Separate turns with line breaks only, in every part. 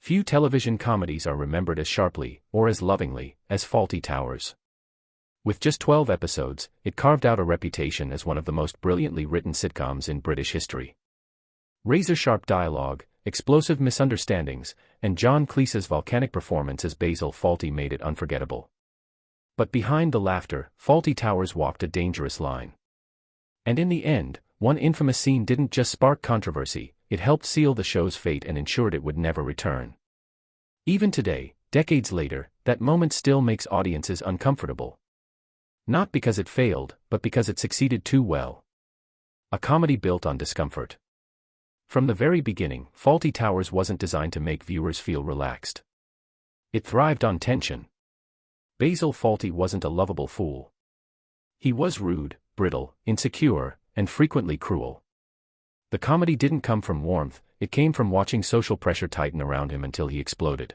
Few television comedies are remembered as sharply, or as lovingly, as Fawlty Towers. With just 12 episodes, it carved out a reputation as one of the most brilliantly written sitcoms in British history. Razor-sharp dialogue, explosive misunderstandings, and John Cleese's volcanic performance as Basil Fawlty made it unforgettable. But behind the laughter, Fawlty Towers walked a dangerous line. And in the end, one infamous scene didn't just spark controversy, it helped seal the show's fate and ensured it would never return. Even today, decades later, that moment still makes audiences uncomfortable. Not because it failed, but because it succeeded too well. A comedy built on discomfort. From the very beginning, Fawlty Towers wasn't designed to make viewers feel relaxed. It thrived on tension. Basil Fawlty wasn't a lovable fool. He was rude, brittle, insecure, and frequently cruel. The comedy didn't come from warmth, it came from watching social pressure tighten around him until he exploded.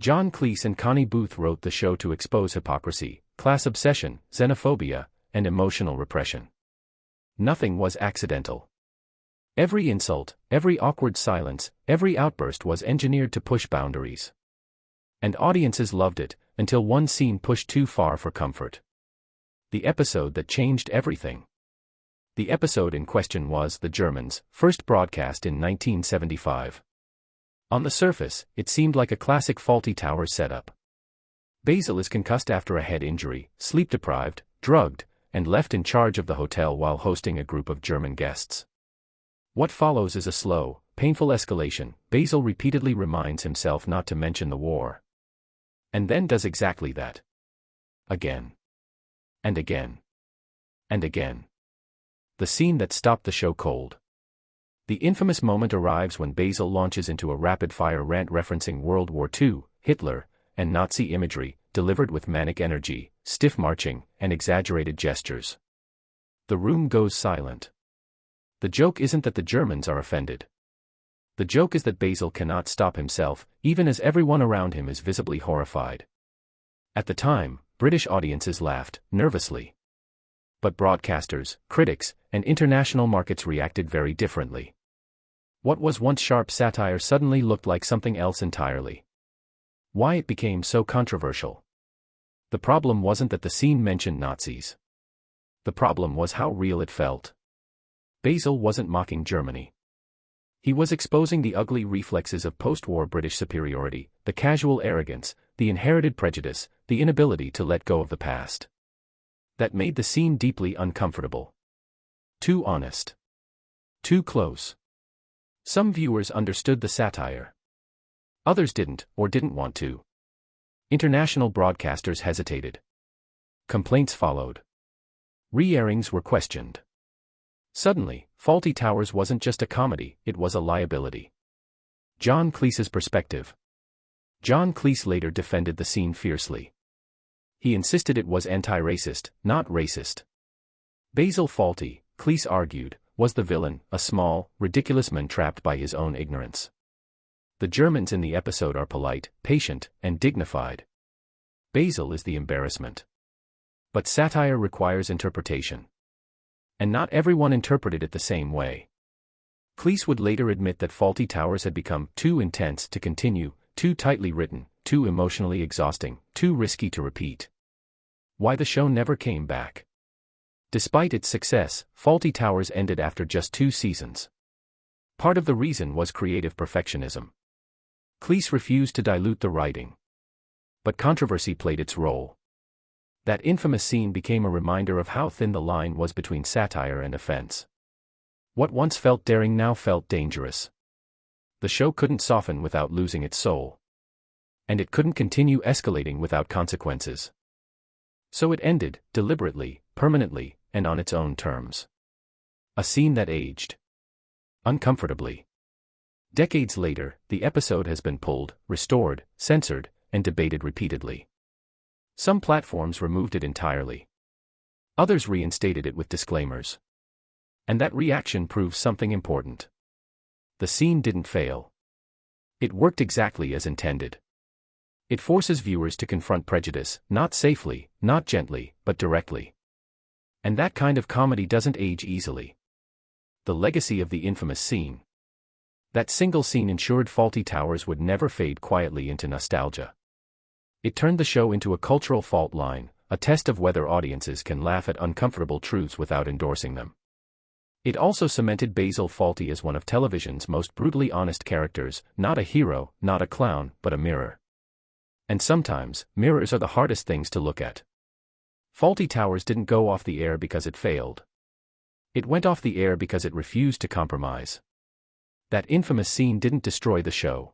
John Cleese and Connie Booth wrote the show to expose hypocrisy, class obsession, xenophobia, and emotional repression. Nothing was accidental. Every insult, every awkward silence, every outburst was engineered to push boundaries. And audiences loved it, until one scene pushed too far for comfort. The episode that changed everything. The episode in question was The Germans, first broadcast in 1975. On the surface, it seemed like a classic Fawlty Towers setup. Basil is concussed after a head injury, sleep-deprived, drugged, and left in charge of the hotel while hosting a group of German guests. What follows is a slow, painful escalation. Basil repeatedly reminds himself not to mention the war. And then does exactly that. Again. And again. And again. The scene that stopped the show cold. The infamous moment arrives when Basil launches into a rapid-fire rant referencing World War II, Hitler, and Nazi imagery, delivered with manic energy, stiff marching, and exaggerated gestures. The room goes silent. The joke isn't that the Germans are offended. The joke is that Basil cannot stop himself, even as everyone around him is visibly horrified. At the time, British audiences laughed, nervously. But broadcasters, critics, and international markets reacted very differently. What was once sharp satire suddenly looked like something else entirely. Why it became so controversial? The problem wasn't that the scene mentioned Nazis. The problem was how real it felt. Basil wasn't mocking Germany. He was exposing the ugly reflexes of post-war British superiority, the casual arrogance, the inherited prejudice, the inability to let go of the past. That made the scene deeply uncomfortable. Too honest. Too close. Some viewers understood the satire. Others didn't, or didn't want to. International broadcasters hesitated. Complaints followed. Re-airings were questioned. Suddenly, Fawlty Towers wasn't just a comedy, it was a liability. John Cleese's perspective. John Cleese later defended the scene fiercely. He insisted it was anti-racist, not racist. Basil Fawlty, Cleese argued, was the villain, a small, ridiculous man trapped by his own ignorance. The Germans in the episode are polite, patient, and dignified. Basil is the embarrassment. But satire requires interpretation. And not everyone interpreted it the same way. Cleese would later admit that Fawlty Towers had become too intense to continue, too tightly written, too emotionally exhausting, too risky to repeat. Why the show never came back. Despite its success, Fawlty Towers ended after just 2 seasons. Part of the reason was creative perfectionism. Cleese refused to dilute the writing. But controversy played its role. That infamous scene became a reminder of how thin the line was between satire and offense. What once felt daring now felt dangerous. The show couldn't soften without losing its soul. And it couldn't continue escalating without consequences. So it ended, deliberately, permanently, and on its own terms. A scene that aged uncomfortably. Decades later, the episode has been pulled, restored, censored, and debated repeatedly. Some platforms removed it entirely. Others reinstated it with disclaimers. And that reaction proves something important. The scene didn't fail. It worked exactly as intended. It forces viewers to confront prejudice, not safely, not gently, but directly. And that kind of comedy doesn't age easily. The legacy of the infamous scene. That single scene ensured Fawlty Towers would never fade quietly into nostalgia. It turned the show into a cultural fault line, a test of whether audiences can laugh at uncomfortable truths without endorsing them. It also cemented Basil Fawlty as one of television's most brutally honest characters, not a hero, not a clown, but a mirror. And sometimes, mirrors are the hardest things to look at. Fawlty Towers didn't go off the air because it failed. It went off the air because it refused to compromise. That infamous scene didn't destroy the show.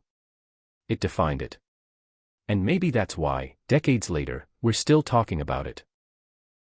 It defined it. And maybe that's why, decades later, we're still talking about it.